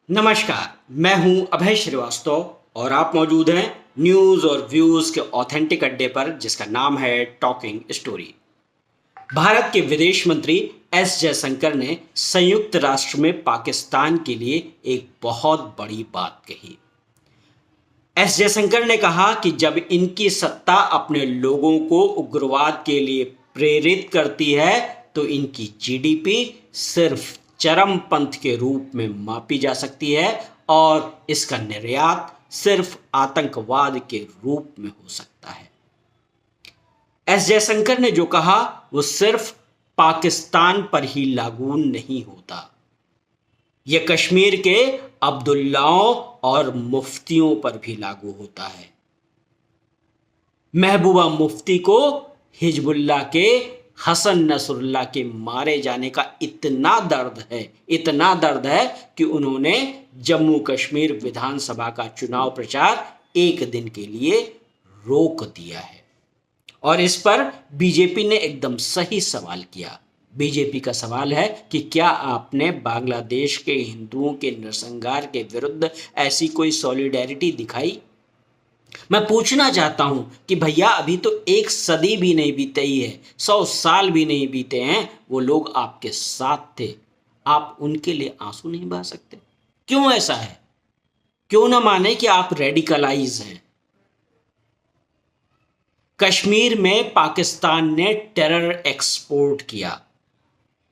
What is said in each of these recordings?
नमस्कार। मैं हूं अभय श्रीवास्तव और आप मौजूद हैं न्यूज और व्यूज के ऑथेंटिक अड्डे पर जिसका नाम है टॉकिंग स्टोरी। भारत के विदेश मंत्री एस जयशंकर ने संयुक्त राष्ट्र में पाकिस्तान के लिए एक बहुत बड़ी बात कही। एस जयशंकर ने कहा कि जब इनकी सत्ता अपने लोगों को उग्रवाद के लिए प्रेरित करती है तो इनकी जीडीपी सिर्फ चरमपंथ के रूप में मापी जा सकती है और इसका निर्यात सिर्फ आतंकवाद के रूप में हो सकता है। एस जयशंकर ने जो कहा वो सिर्फ पाकिस्तान पर ही लागू नहीं होता, यह कश्मीर के अब्दुल्लाओं और मुफ्तियों पर भी लागू होता है। महबूबा मुफ्ती को हिजबुल्लाह के हसन नसरुल्लाह के मारे जाने का इतना दर्द है कि उन्होंने जम्मू कश्मीर विधानसभा का चुनाव प्रचार एक दिन के लिए रोक दिया है। और इस पर बीजेपी ने एकदम सही सवाल किया। बीजेपी का सवाल है कि क्या आपने बांग्लादेश के हिंदुओं के नरसंहार के विरुद्ध ऐसी कोई सॉलिडेरिटी दिखाई? मैं पूछना चाहता हूं कि भैया अभी तो एक सदी भी नहीं बीती है, 100 साल भी नहीं बीते हैं, वो लोग आपके साथ थे, आप उनके लिए आंसू नहीं बहा सकते? क्यों ऐसा है? क्यों ना माने कि आप रेडिकलाइज हैं? कश्मीर में पाकिस्तान ने टेरर एक्सपोर्ट किया,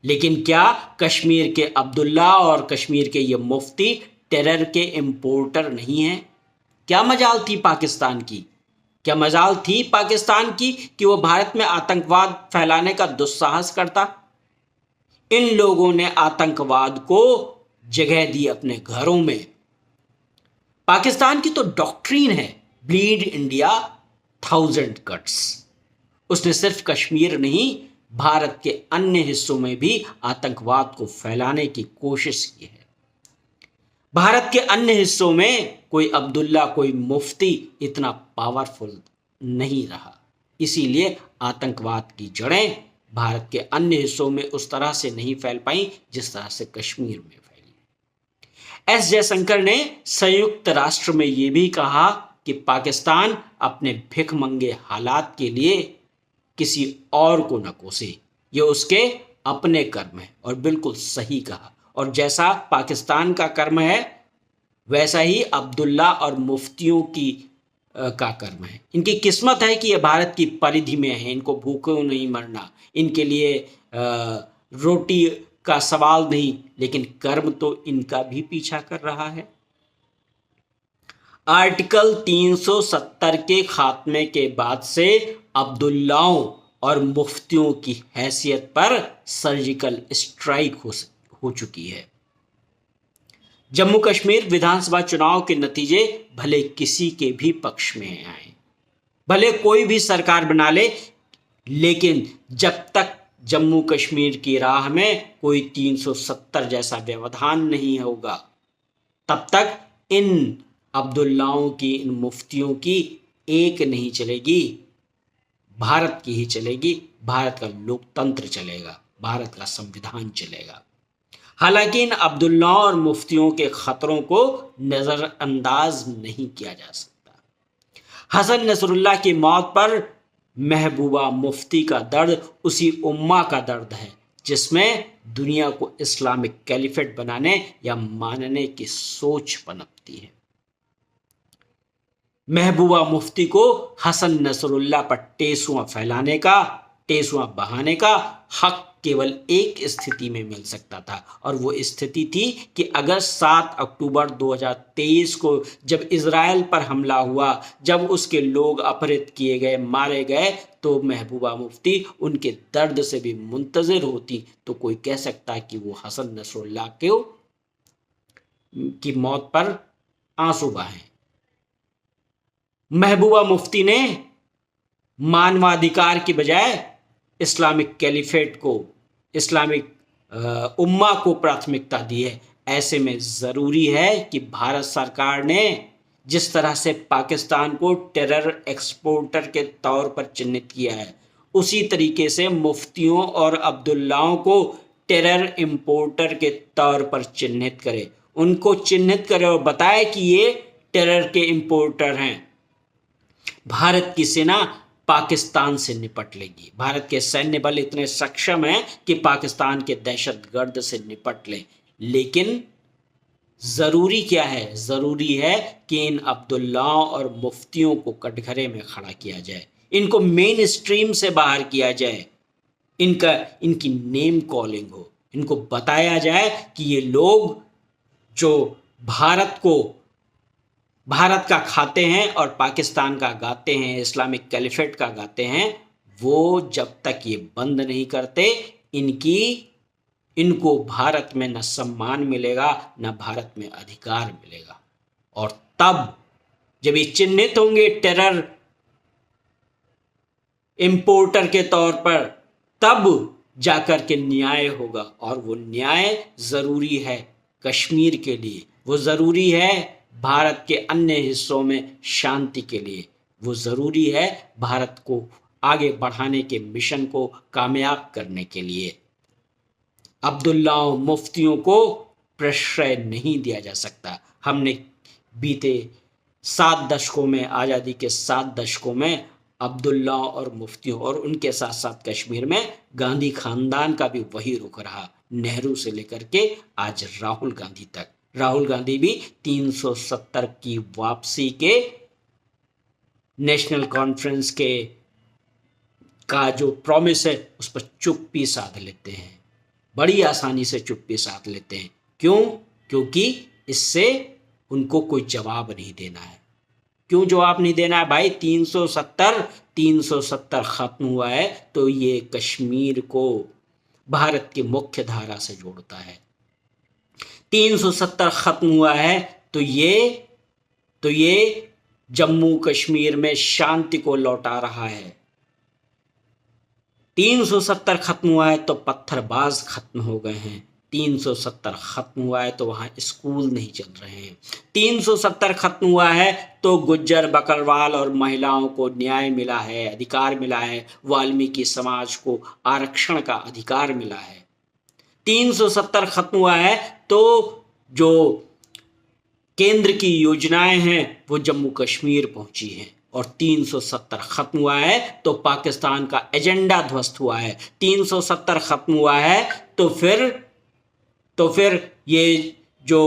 लेकिन क्या कश्मीर के अब्दुल्ला और कश्मीर के ये मुफ्ती टेरर के इंपोर्टर नहीं हैं? क्या मजाल थी पाकिस्तान की? क्या मजाल थी पाकिस्तान की कि वो भारत में आतंकवाद फैलाने का दुस्साहस करता? इन लोगों ने आतंकवाद को जगह दी अपने घरों में। पाकिस्तान की तो डॉक्ट्रीन है ब्लीड इंडिया 1000 कट्स। उसने सिर्फ कश्मीर नहीं, भारत के अन्य हिस्सों में भी आतंकवाद को फैलाने की कोशिश की है। भारत के अन्य हिस्सों में कोई अब्दुल्ला, कोई मुफ्ती इतना पावरफुल नहीं रहा, इसीलिए आतंकवाद की जड़ें भारत के अन्य हिस्सों में उस तरह से नहीं फैल पाई जिस तरह से कश्मीर में फैली। एस जयशंकर ने संयुक्त राष्ट्र में यह भी कहा कि पाकिस्तान अपने भिखमंगे हालात के लिए किसी और को न कोसे, ये उसके अपने कर्म है। और बिल्कुल सही कहा। और जैसा पाकिस्तान का कर्म है वैसा ही अब्दुल्ला और मुफ्तियों की का कर्म है। इनकी किस्मत है कि ये भारत की परिधि में है, इनको भूखे नहीं मरना, इनके लिए रोटी का सवाल नहीं, लेकिन कर्म तो इनका भी पीछा कर रहा है। आर्टिकल 370 के खात्मे के बाद से अब्दुल्लाओं और मुफ्तियों की हैसियत पर सर्जिकल स्ट्राइक हो चुकी है। जम्मू कश्मीर विधानसभा चुनाव के नतीजे भले किसी के भी पक्ष में आए, भले कोई भी सरकार बना ले, लेकिन जब तक जम्मू कश्मीर की राह में कोई 370 जैसा व्यवधान नहीं होगा, तब तक इन अब्दुल्लाओं की, इन मुफ्तियों की एक नहीं चलेगी, भारत की ही चलेगी। भारत का लोकतंत्र चलेगा, भारत का संविधान चलेगा। हालांकि इन अब्दुल्लाओं और मुफ्तियों के खतरों को नजरअंदाज नहीं किया जा सकता। हसन नसरुल्लाह की मौत पर महबूबा मुफ्ती का दर्द उसी उम्मा का दर्द है जिसमें दुनिया को इस्लामिक कैलिफेट बनाने या मानने की सोच पनपती है। महबूबा मुफ्ती को हसन नसरुल्लाह पर टेसुआ फैलाने का, टेसुआ बहाने का हक केवल एक स्थिति में मिल सकता था, और वो स्थिति थी कि अगर 7 अक्टूबर 2023 को जब इजराइल पर हमला हुआ, जब उसके लोग अपहृत किए गए, मारे गए, तो महबूबा मुफ्ती उनके दर्द से भी मुंतजिर होती तो कोई कह सकता कि वो हसन नसरुल्लाह की मौत पर आंसू बहाएं। महबूबा मुफ्ती ने मानवाधिकार की बजाय इस्लामिक कैलिफेट को, इस्लामिक उम्मा को प्राथमिकता दी है। ऐसे में ज़रूरी है कि भारत सरकार ने जिस तरह से पाकिस्तान को टेरर एक्सपोर्टर के तौर पर चिन्हित किया है, उसी तरीके से मुफ्तियों और अब्दुल्लाओं को टेरर इंपोर्टर के तौर पर चिन्हित करे। उनको चिन्हित करे और बताए कि ये टेरर के इंपोर्टर हैं। भारत की सेना पाकिस्तान से निपट लेगी। भारत के सैन्य बल इतने सक्षम हैं कि पाकिस्तान के दहशतगर्द से निपट लें। लेकिन जरूरी क्या है? जरूरी है कि इन अब्दुल्ला और मुफ्तियों को कटघरे में खड़ा किया जाए, इनको मेन स्ट्रीम से बाहर किया जाए, इनकी नेम कॉलिंग हो, इनको बताया जाए कि ये लोग जो भारत का खाते हैं और पाकिस्तान का गाते हैं, इस्लामिक कैलिफेट का गाते हैं, वो जब तक ये बंद नहीं करते इनको भारत में न सम्मान मिलेगा न भारत में अधिकार मिलेगा। और तब जब ये चिन्हित होंगे टेरर इंपोर्टर के तौर पर, तब जाकर के न्याय होगा। और वो न्याय जरूरी है कश्मीर के लिए, वो जरूरी है भारत के अन्य हिस्सों में शांति के लिए, वो जरूरी है भारत को आगे बढ़ाने के मिशन को कामयाब करने के लिए। अब्दुल्ला मुफ्तियों को प्रश्रय नहीं दिया जा सकता। हमने बीते 7 दशकों में, आज़ादी के 7 दशकों में अब्दुल्ला और मुफ्तियों और उनके साथ साथ कश्मीर में गांधी खानदान का भी वही रुख रहा, नेहरू से लेकर के आज राहुल गांधी तक। राहुल गांधी भी 370 की वापसी के नेशनल कॉन्फ्रेंस का जो प्रॉमिस है उस पर चुप्पी साध लेते हैं, बड़ी आसानी से चुप्पी साध लेते हैं। क्यों? क्योंकि इससे उनको कोई जवाब नहीं देना है। क्यों जवाब नहीं देना है भाई? 370 खत्म हुआ है तो ये कश्मीर को भारत की मुख्य धारा से जोड़ता है। 370 खत्म हुआ है तो ये जम्मू कश्मीर में शांति को लौटा रहा है। 370 खत्म हुआ है तो पत्थरबाज खत्म हो गए हैं। 370 खत्म हुआ है तो वहाँ स्कूल नहीं चल रहे हैं। 370 खत्म हुआ है तो गुज्जर बकरवाल और महिलाओं को न्याय मिला है, अधिकार मिला है, वाल्मीकि समाज को आरक्षण का अधिकार मिला है। 370 खत्म हुआ है तो जो केंद्र की योजनाएं हैं वो जम्मू कश्मीर पहुंची हैं। और 370 खत्म हुआ है तो पाकिस्तान का एजेंडा ध्वस्त हुआ है। 370 खत्म हुआ है तो फिर ये जो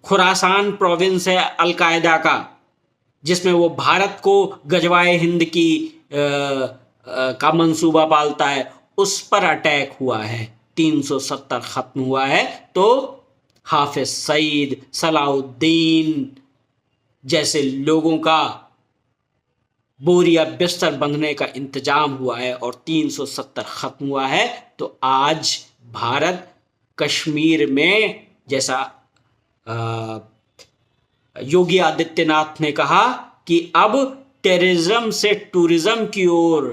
खुरासान प्रोविंस है अलकायदा का, जिसमें वो भारत को गजवाए हिंद का मंसूबा पालता है, उस पर अटैक हुआ है। 370 खत्म हुआ है तो हाफिज सईद, सलाउद्दीन जैसे लोगों का बोरिया बिस्तर बंधने का इंतजाम हुआ है। और 370 खत्म हुआ है तो आज भारत कश्मीर में, जैसा योगी आदित्यनाथ ने कहा कि अब टेररिज्म से टूरिज्म की ओर,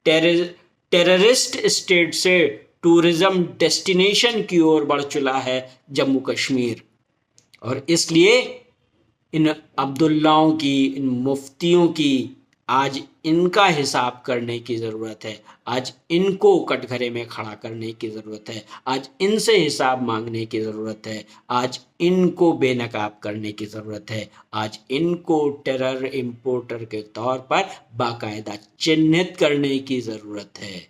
टेररिस्ट स्टेट से टूरिज्म डेस्टिनेशन की ओर बढ़ चला है जम्मू कश्मीर। और इसलिए इन अब्दुल्लाओं की, इन मुफ्तियों की आज इनका हिसाब करने की ज़रूरत है। आज इनको कटघरे में खड़ा करने की ज़रूरत है। आज इनसे हिसाब मांगने की ज़रूरत है। आज इनको बेनकाब करने की ज़रूरत है। आज इनको टेरर इंपोर्टर के तौर पर बाकायदा चिन्हित करने की ज़रूरत है।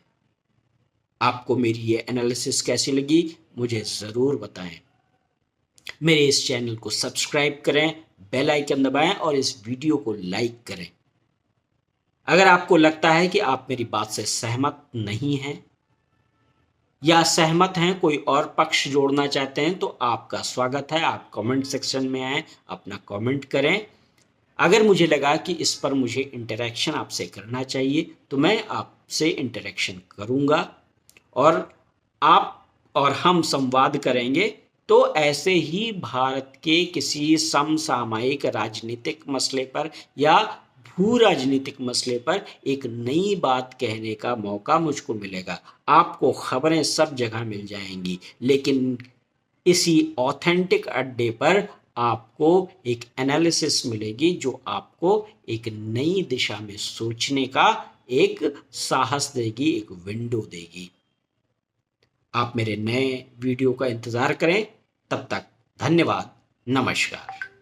आपको मेरी ये एनालिसिस कैसी लगी मुझे ज़रूर बताएं। मेरे इस चैनल को सब्सक्राइब करें, बेल आइकन दबाएं और इस वीडियो को लाइक करें। अगर आपको लगता है कि आप मेरी बात से सहमत नहीं हैं या सहमत हैं, कोई और पक्ष जोड़ना चाहते हैं, तो आपका स्वागत है। आप कमेंट सेक्शन में आएँ, अपना कमेंट करें। अगर मुझे लगा कि इस पर मुझे इंटरेक्शन आपसे करना चाहिए तो मैं आपसे इंटरेक्शन करूंगा और आप और हम संवाद करेंगे। तो ऐसे ही भारत के किसी समसामयिक राजनीतिक मसले पर या भू राजनीतिक मसले पर एक नई बात कहने का मौका मुझको मिलेगा। आपको खबरें सब जगह मिल जाएंगी, लेकिन इसी ऑथेंटिक अड्डे पर आपको एक एनालिसिस मिलेगी जो आपको एक नई दिशा में सोचने का एक साहस देगी, एक विंडो देगी। आप मेरे नए वीडियो का इंतज़ार करें। तब तक धन्यवाद। नमस्कार।